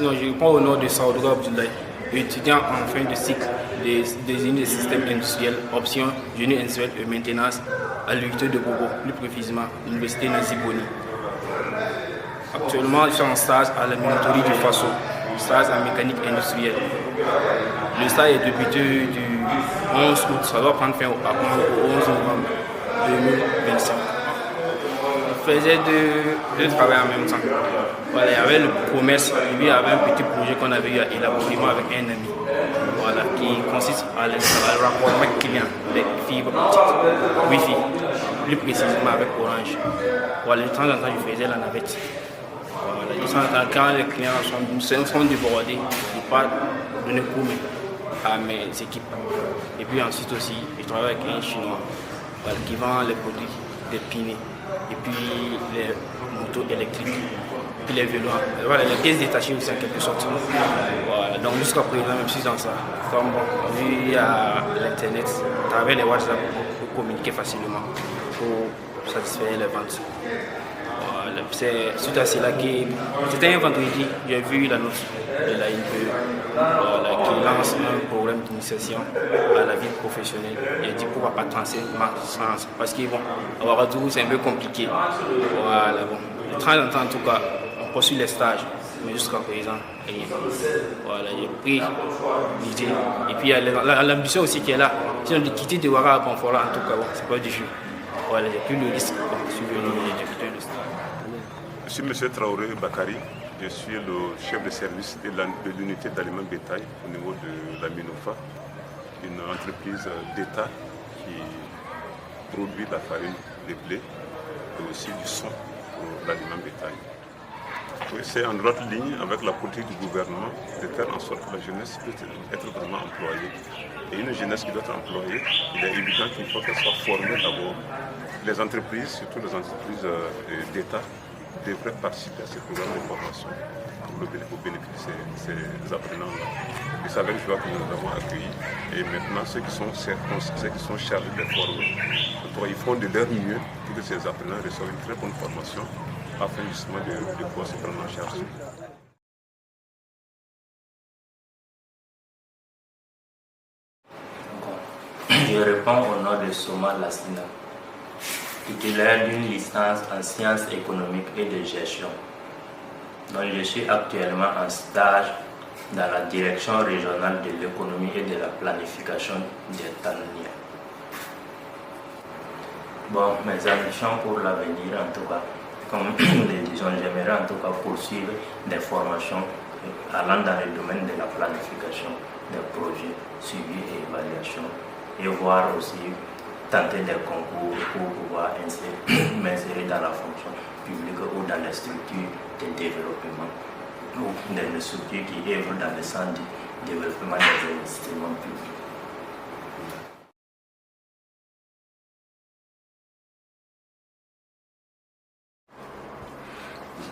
Sinon, je réponds au nom de Saoudra Abdoulaye, étudiant en fin de cycle des génies des systèmes industriels, option génie industriel et maintenance à l'université de Bobo, plus précisément l'université Nazi Boni. Actuellement, je suis en stage à la minoterie du Faso, stage en mécanique industrielle. Le stage est débuté du 11 août, ça doit prendre fin au 11 novembre 2025. Je faisais deux travaux en même temps. Voilà, il y avait le commerce, et puis il y avait un petit projet qu'on avait eu à élaborer avec un ami. Voilà, qui consiste à le rapprochement client avec fibre optique, Wi-Fi, plus précisément avec Orange. Voilà, de temps en temps, je faisais la navette. Voilà, de temps en temps, quand les clients sont débordés, je pas donner cours à mes équipes. Et puis ensuite aussi, je travaille avec un Chinois voilà, qui vend les produits des pinés et puis les motos électriques, puis les vélos, voilà, les pièces détachées aussi en quelque sorte. Voilà, donc jusqu'à présent, même si dans ça, comme bon, via l'internet, à travers les WhatsApp, pour communiquer facilement, pour satisfaire les ventes. Voilà, c'est suite à cela que c'était un vendredi, j'ai vu la note de la INPE voilà, qui lance un programme d'initiation à la vie professionnelle. J'ai dit pourquoi pas tenter ma chance parce que bon, à Ouagadougou c'est un peu compliqué. Voilà, bon. De temps en temps en tout cas, on poursuit les stages, mais jusqu'à présent, rien. Voilà, j'ai pris l'idée. Et puis il y a l'ambition aussi qui est là. Sinon de quitter de Ouaga à Bonfora, en tout cas, bon, c'est pas du jeu. Voilà, j'ai pris le risque. Bon, je suis venu exécuter le stage. Je suis M. Traoré Bakari, je suis le chef de service de l'unité d'aliments bétail au niveau de la Minofa, une entreprise d'État qui produit la farine de blé et aussi du son pour l'aliment bétail. Oui, c'est en droite ligne avec la politique du gouvernement de faire en sorte que la jeunesse puisse être vraiment employée. Et une jeunesse qui doit être employée, il est évident qu'il faut qu'elle soit formée d'abord. Les entreprises, surtout les entreprises d'État, devraient participer à ces programmes de formation pour bénéficier de ces apprenants-là. Et c'est avec joie que nous les avons accueillis. Et maintenant, ceux qui sont chargés de les former, ils font de leur mieux pour que ces apprenants reçoivent une très bonne formation afin justement de pouvoir se prendre en charge. Je réponds au nom de Soma Lassina, titulaire d'une licence en sciences économiques et de gestion. Donc, je suis actuellement en stage dans la direction régionale de l'économie et de la planification des Tanzania. Bon, mes ambitions pour l'avenir, en tout cas, comme nous le disons, j'aimerais en tout cas poursuivre des formations allant dans le domaine de la planification des projets, suivi et évaluation, et voir aussi tenter des concours pour pouvoir m'insérer dans la fonction publique ou dans les structures de développement ou dans les structures qui œuvrent dans le sens du développement des investissements publics.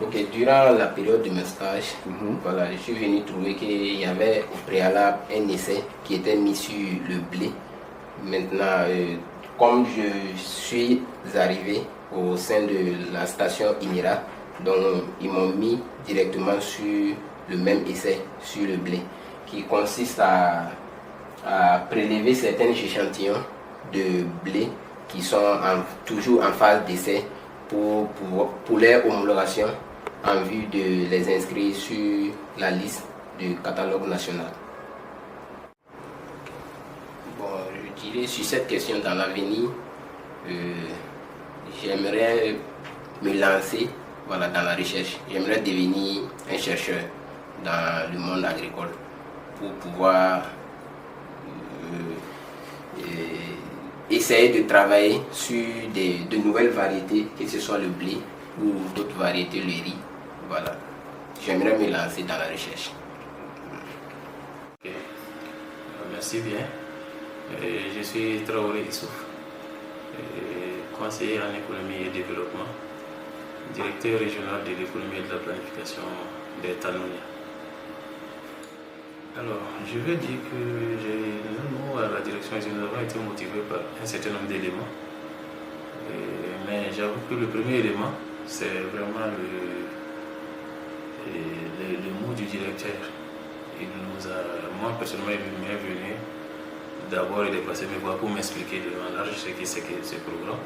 Ok, durant la période de mes stages, voilà, je suis venu trouver qu'il y avait au préalable un essai qui était mis sur le blé. Maintenant, comme je suis arrivé au sein de la station INIRA, donc ils m'ont mis directement sur le même essai sur le blé, qui consiste à prélever certains échantillons de blé qui sont toujours en phase d'essai pour leur homologation en vue de les inscrire sur la liste du catalogue national. Bon, je dirais sur cette question dans l'avenir, j'aimerais me lancer voilà, dans la recherche. J'aimerais devenir un chercheur dans le monde agricole pour pouvoir essayer de travailler sur de nouvelles variétés, que ce soit le blé ou d'autres variétés, le riz. Voilà. J'aimerais me lancer dans la recherche. Okay. Merci bien. Je suis Traoré Issouf, conseiller en économie et développement, directeur régional de l'économie et de la planification des Tanzania. Alors, je veux dire que nous, à la direction, nous avons été motivés par un certain nombre d'éléments. Mais j'avoue que le premier élément, c'est vraiment le mood du directeur, moi personnellement, il m'est venu. D'abord, il est passé me voir pour m'expliquer de en large ce que c'est que ce programme.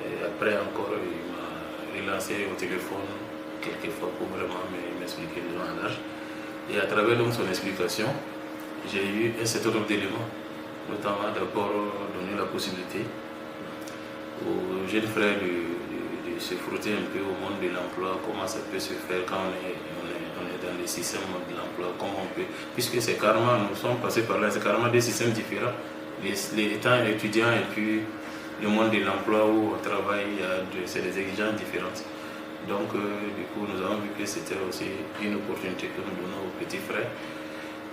Et après encore, il m'a relancé au téléphone quelques fois pour vraiment m'expliquer de en large. Et à travers donc son explication, j'ai eu un certain nombre d'éléments, notamment d'abord donner la possibilité aux jeunes frères de se frotter un peu au monde de l'emploi, comment ça peut se faire quand on est dans le système de l'emploi, comment on peut, puisque c'est carrément, nous sommes passés par là, c'est carrément des systèmes différents, les temps étudiants et puis le monde de l'emploi où on travaille, c'est des exigences différentes. Donc du coup, nous avons vu que c'était aussi une opportunité que nous donnons aux petits frères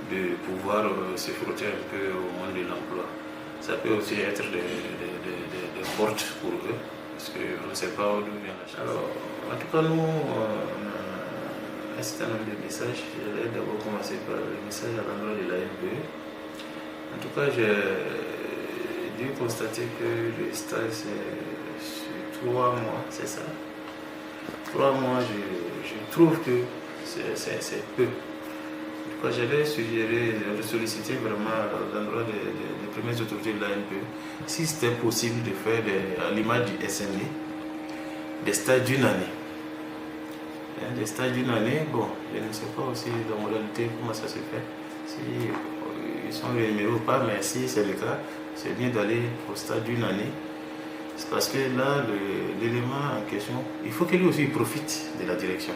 de pouvoir se frotter un peu au monde de l'emploi. Ça peut aussi être des portes pour eux, parce qu'on ne sait pas d'où vient la chance. Alors, en tout cas, nous, on a un certain nombre de messages. Je vais d'abord commencer par le message à l'endroit de la NPE. En tout cas, j'ai dû constater que le stage, c'est 3 mois, c'est ça. 3 mois, je trouve que c'est peu. J'allais suggérer, solliciter vraiment à l'endroit des premières autorités de l'ANPE, si c'était possible de faire, à l'image du SND, des stages d'une année. Des stages d'une année, bon, je ne sais pas aussi la modalité, comment ça se fait, si ils sont rémunérés ou pas, mais si c'est le cas, c'est bien d'aller au stage d'une année. C'est parce que là, l'élément en question, il faut que lui aussi profite de la direction.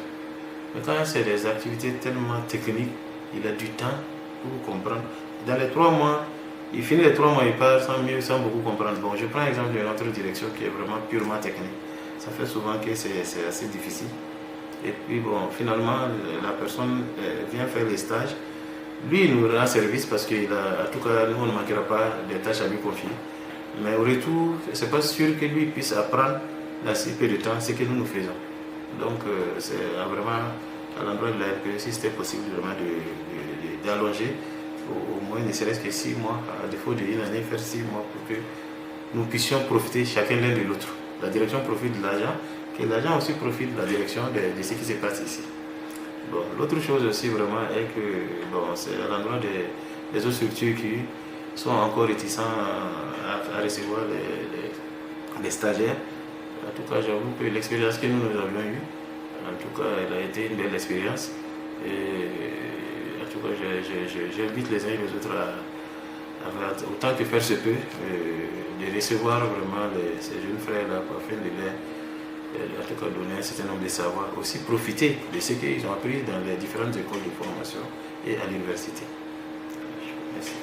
Mais quand c'est des activités tellement techniques, il a du temps pour comprendre. Dans les 3 mois, il finit les 3 mois, il part sans beaucoup comprendre. Bon, je prends l'exemple de notre direction qui est vraiment purement technique. Ça fait souvent que c'est assez difficile. Et puis bon, finalement, la personne vient faire les stages. Lui, il nous rend service parce qu'en tout cas, nous, on ne manquera pas des tâches à lui confier. Mais au retour, ce n'est pas sûr que lui puisse apprendre dans si peu de temps ce que nous faisons. Donc, c'est vraiment à l'endroit de la RPE, si c'était possible vraiment d'allonger au moins ne serait-ce que 6 mois, à défaut d'une année, faire 6 mois pour que nous puissions profiter chacun l'un de l'autre. La direction profite de l'agent, que l'agent aussi profite de la direction de ce qui se passe ici. Bon, l'autre chose aussi vraiment est que bon, c'est à l'endroit des autres structures qui sont encore réticents à recevoir les stagiaires. En tout cas, j'avoue que l'expérience que nous avions eue, en tout cas, elle a été une belle expérience. Et en tout cas, j'invite les uns et les autres à autant que faire se peut, de recevoir vraiment ces jeunes frères-là afin de leur en tout cas donner un certain nombre de savoirs, aussi profiter de ce qu'ils ont appris dans les différentes écoles de formation et à l'université. Merci.